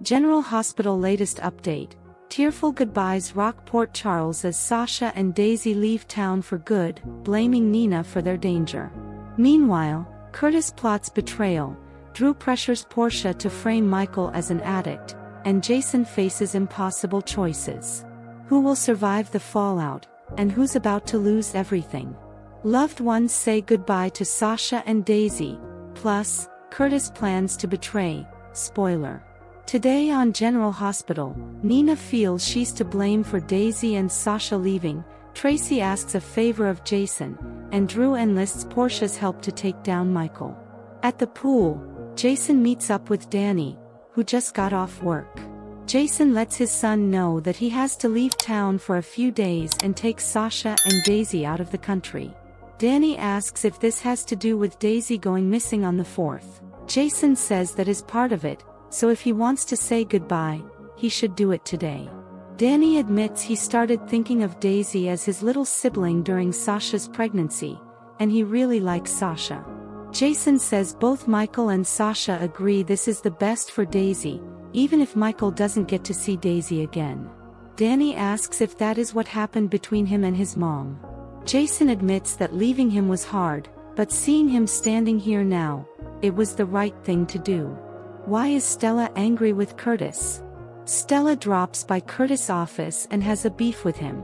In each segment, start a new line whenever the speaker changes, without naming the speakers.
General Hospital latest update. Tearful goodbyes rock Port Charles as Sasha and Daisy leave town for good, blaming Nina for their danger. Meanwhile, Curtis plots betrayal, Drew pressures Portia to frame Michael as an addict, and Jason faces impossible choices. Who will survive the fallout, and who's about to lose everything? Loved ones say goodbye to Sasha and Daisy, plus, Curtis plans to betray. Spoiler. Today on General Hospital, Nina feels she's to blame for Daisy and Sasha leaving, Tracy asks a favor of Jason, and Drew enlists Portia's help to take down Michael. At the pool, Jason meets up with Danny, who just got off work. Jason lets his son know that he has to leave town for a few days and take Sasha and Daisy out of the country. Danny asks if this has to do with Daisy going missing on the 4th. Jason says that is part of it, so if he wants to say goodbye, he should do it today. Danny admits he started thinking of Daisy as his little sibling during Sasha's pregnancy, and he really likes Sasha. Jason says both Michael and Sasha agree this is the best for Daisy, even if Michael doesn't get to see Daisy again. Danny asks if that is what happened between him and his mom. Jason admits that leaving him was hard, but seeing him standing here now, it was the right thing to do. Why is Stella angry with Curtis? Stella drops by Curtis' office and has a beef with him.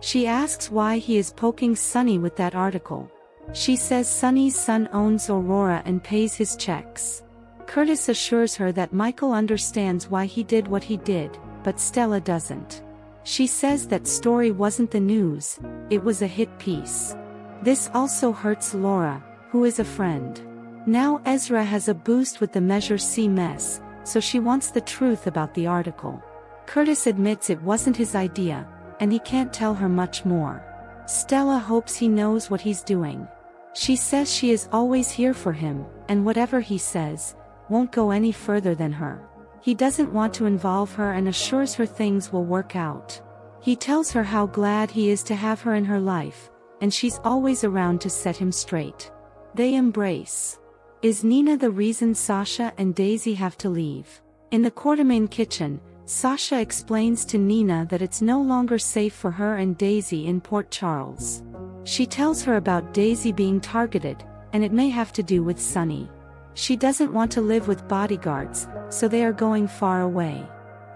She asks why he is poking Sonny with that article. She says Sonny's son owns Aurora and pays his checks. Curtis assures her that Michael understands why he did what he did, but Stella doesn't. She says that story wasn't the news, it was a hit piece. This also hurts Laura, who is a friend. Now Ezra has a boost with the Measure C mess, so she wants the truth about the article. Curtis admits it wasn't his idea, and he can't tell her much more. Stella hopes he knows what he's doing. She says she is always here for him, and whatever he says, won't go any further than her. He doesn't want to involve her and assures her things will work out. He tells her how glad he is to have her in her life, and she's always around to set him straight. They embrace. Is Nina the reason Sasha and Daisy have to leave? In the Quartermain kitchen, Sasha explains to Nina that it's no longer safe for her and Daisy in Port Charles. She tells her about Daisy being targeted, and it may have to do with Sonny. She doesn't want to live with bodyguards, so they are going far away.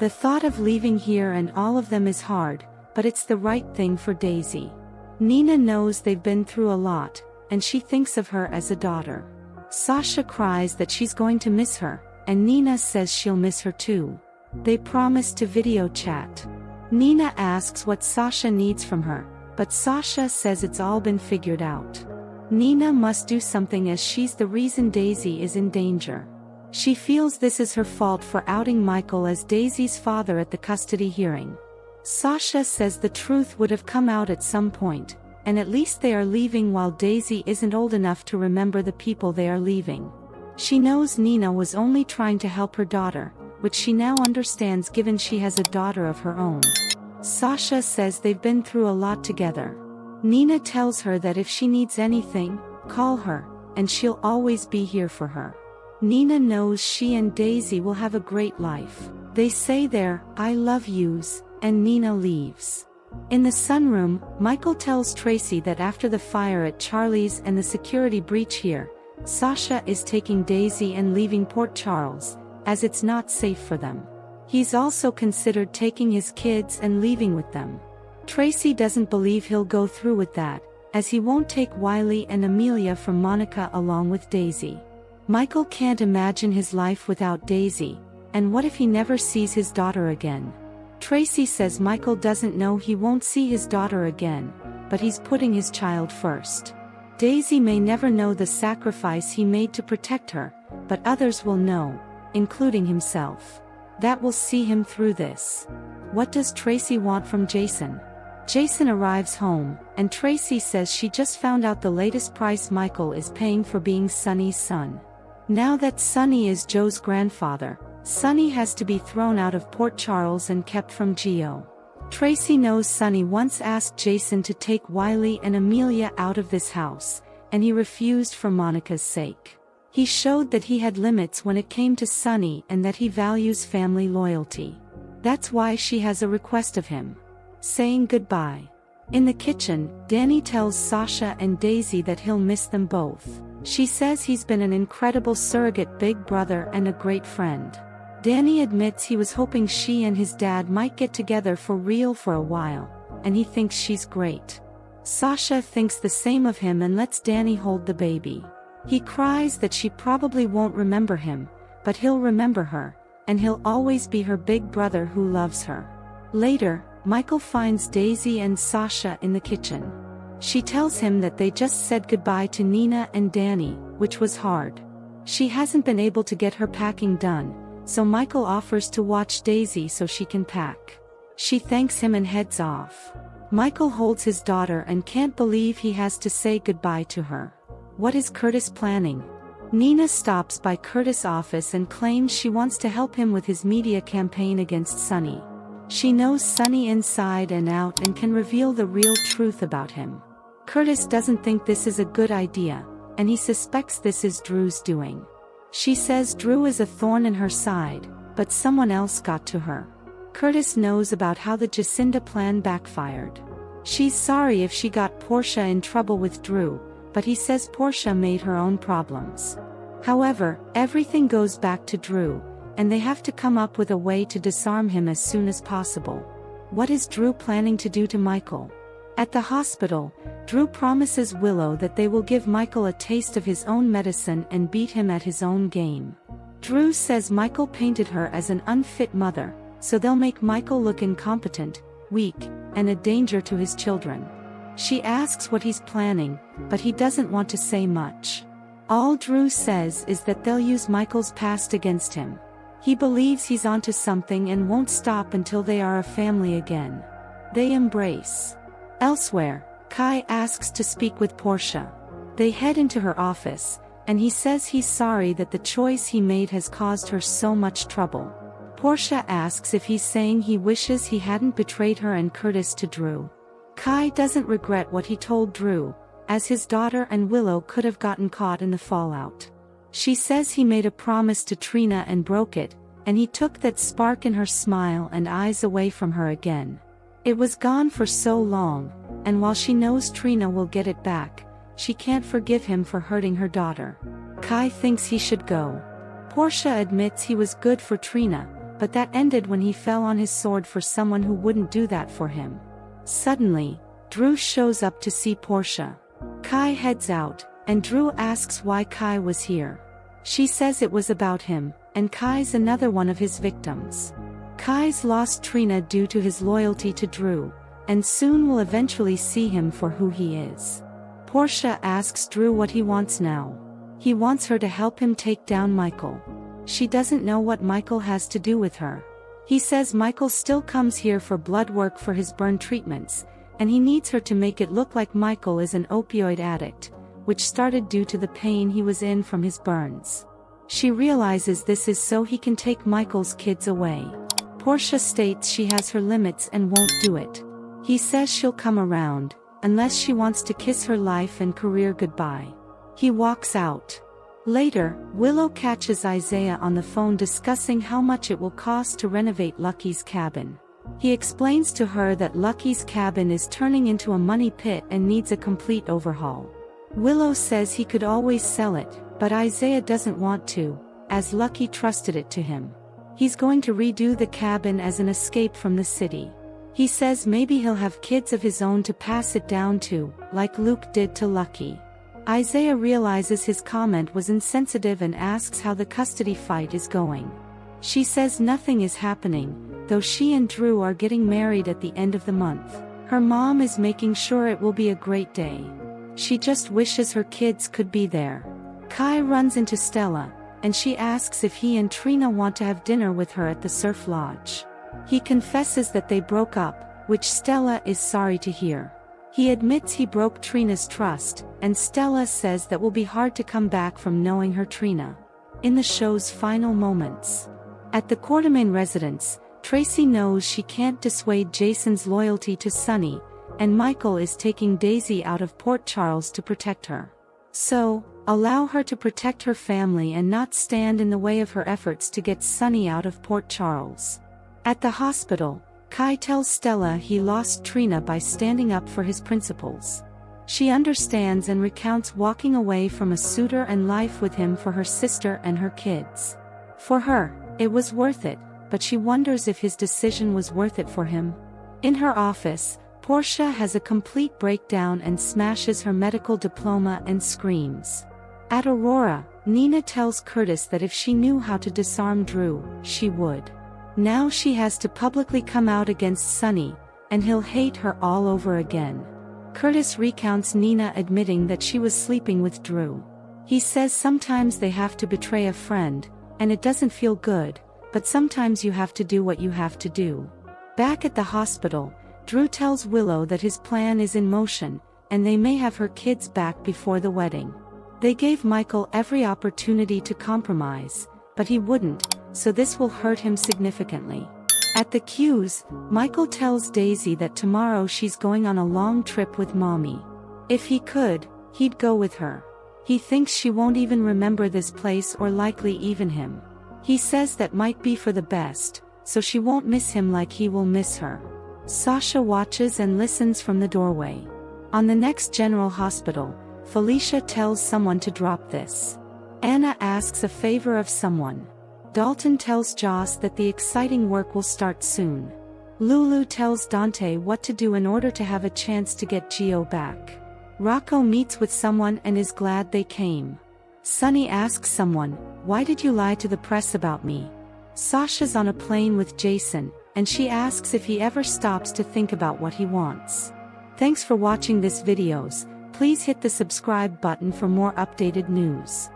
The thought of leaving here and all of them is hard, but it's the right thing for Daisy. Nina knows they've been through a lot, and she thinks of her as a daughter. Sasha cries that she's going to miss her, and Nina says she'll miss her too. They promise to video chat. Nina asks what Sasha needs from her, but Sasha says it's all been figured out. Nina must do something as she's the reason Daisy is in danger. She feels this is her fault for outing Michael as Daisy's father at the custody hearing. Sasha says the truth would have come out at some point, and at least they are leaving while Daisy isn't old enough to remember the people they are leaving. She knows Nina was only trying to help her daughter, which she now understands given she has a daughter of her own. Sasha says they've been through a lot together. Nina tells her that if she needs anything, call her, and she'll always be here for her. Nina knows she and Daisy will have a great life. They say their "I love yous," and Nina leaves. In the sunroom, Michael tells Tracy that after the fire at Charlie's and the security breach here, Sasha is taking Daisy and leaving Port Charles, as it's not safe for them. He's also considered taking his kids and leaving with them. Tracy doesn't believe he'll go through with that, as he won't take Wiley and Amelia from Monica along with Daisy. Michael can't imagine his life without Daisy, and what if he never sees his daughter again? Tracy says Michael doesn't know he won't see his daughter again, but he's putting his child first. Daisy may never know the sacrifice he made to protect her, but others will know, including himself. That will see him through this. What does Tracy want from Jason? Jason arrives home, and Tracy says she just found out the latest price Michael is paying for being Sonny's son. Now that Sonny is Joe's grandfather, Sonny has to be thrown out of Port Charles and kept from Geo. Tracy knows Sonny once asked Jason to take Wiley and Amelia out of this house, and he refused for Monica's sake. He showed that he had limits when it came to Sonny and that he values family loyalty. That's why she has a request of him. Saying goodbye. In the kitchen, Danny tells Sasha and Daisy that he'll miss them both. She says he's been an incredible surrogate big brother and a great friend. Danny admits he was hoping she and his dad might get together for real for a while, and he thinks she's great. Sasha thinks the same of him and lets Danny hold the baby. He cries that she probably won't remember him, but he'll remember her, and he'll always be her big brother who loves her. Later, Michael finds Daisy and Sasha in the kitchen. She tells him that they just said goodbye to Nina and Danny, which was hard. She hasn't been able to get her packing done, so Michael offers to watch Daisy so she can pack. She thanks him and heads off. Michael holds his daughter and can't believe he has to say goodbye to her. What is Curtis planning? Nina stops by Curtis' office and claims she wants to help him with his media campaign against Sonny. She knows Sonny inside and out and can reveal the real truth about him. Curtis doesn't think this is a good idea, and he suspects this is Drew's doing. She says Drew is a thorn in her side, but someone else got to her. Curtis knows about how the Jacinda plan backfired. She's sorry if she got Portia in trouble with Drew, but he says Portia made her own problems. However, everything goes back to Drew, and they have to come up with a way to disarm him as soon as possible. What is Drew planning to do to Michael? At the hospital, Drew promises Willow that they will give Michael a taste of his own medicine and beat him at his own game. Drew says Michael painted her as an unfit mother, so they'll make Michael look incompetent, weak, and a danger to his children. She asks what he's planning, but he doesn't want to say much. All Drew says is that they'll use Michael's past against him. He believes he's onto something and won't stop until they are a family again. They embrace. Elsewhere, Kai asks to speak with Portia. They head into her office, and he says he's sorry that the choice he made has caused her so much trouble. Portia asks if he's saying he wishes he hadn't betrayed her and Curtis to Drew. Kai doesn't regret what he told Drew, as his daughter and Willow could have gotten caught in the fallout. She says he made a promise to Trina and broke it, and he took that spark in her smile and eyes away from her again. It was gone for so long, and while she knows Trina will get it back, she can't forgive him for hurting her daughter. Kai thinks he should go. Portia admits he was good for Trina, but that ended when he fell on his sword for someone who wouldn't do that for him. Suddenly, Drew shows up to see Portia. Kai heads out, and Drew asks why Kai was here. She says it was about him, and Kai's another one of his victims. Kai's lost Trina due to his loyalty to Drew, and soon will eventually see him for who he is. Portia asks Drew what he wants now. He wants her to help him take down Michael. She doesn't know what Michael has to do with her. He says Michael still comes here for blood work for his burn treatments, and he needs her to make it look like Michael is an opioid addict, which started due to the pain he was in from his burns. She realizes this is so he can take Michael's kids away. Portia states she has her limits and won't do it. He says she'll come around, unless she wants to kiss her life and career goodbye. He walks out. Later, Willow catches Isaiah on the phone discussing how much it will cost to renovate Lucky's cabin. He explains to her that Lucky's cabin is turning into a money pit and needs a complete overhaul. Willow says he could always sell it, but Isaiah doesn't want to, as Lucky trusted it to him. He's going to redo the cabin as an escape from the city. He says maybe he'll have kids of his own to pass it down to, like Luke did to Lucky. Isaiah realizes his comment was insensitive and asks how the custody fight is going. She says nothing is happening, though she and Drew are getting married at the end of the month. Her mom is making sure it will be a great day. She just wishes her kids could be there. Kai runs into Stella, and she asks if he and Trina want to have dinner with her at the surf lodge. He confesses that they broke up, which Stella is sorry to hear. He admits he broke Trina's trust, and Stella says that will be hard to come back from knowing her Trina. In the show's final moments. At the Quartermain residence, Tracy knows she can't dissuade Jason's loyalty to Sonny, and Michael is taking Daisy out of Port Charles to protect her. So, Allow her to protect her family and not stand in the way of her efforts to get Sonny out of Port Charles. At the hospital, Kai tells Stella he lost Trina by standing up for his principles. She understands and recounts walking away from a suitor and life with him for her sister and her kids. For her, it was worth it, but she wonders if his decision was worth it for him. In her office, Portia has a complete breakdown and smashes her medical diploma and screams. At Aurora, Nina tells Curtis that if she knew how to disarm Drew, she would. Now she has to publicly come out against Sonny, and he'll hate her all over again. Curtis recounts Nina admitting that she was sleeping with Drew. He says sometimes they have to betray a friend, and it doesn't feel good, but sometimes you have to do what you have to do. Back at the hospital, Drew tells Willow that his plan is in motion, and they may have her kids back before the wedding. They gave Michael every opportunity to compromise, but he wouldn't, so this will hurt him significantly. At the Q's, Michael tells Daisy that tomorrow she's going on a long trip with Mommy. If he could, he'd go with her. He thinks she won't even remember this place or likely even him. He says that might be for the best, so she won't miss him like he will miss her. Sasha watches and listens from the doorway. On the next General Hospital, Felicia tells someone to drop this. Anna asks a favor of someone. Dalton tells Joss that the exciting work will start soon. Lulu tells Dante what to do in order to have a chance to get Gio back. Rocco meets with someone and is glad they came. Sonny asks someone, "Why did you lie to the press about me?" Sasha's on a plane with Jason, and she asks if he ever stops to think about what he wants. Thanks for watching this videos. Please hit the subscribe button for more updated news.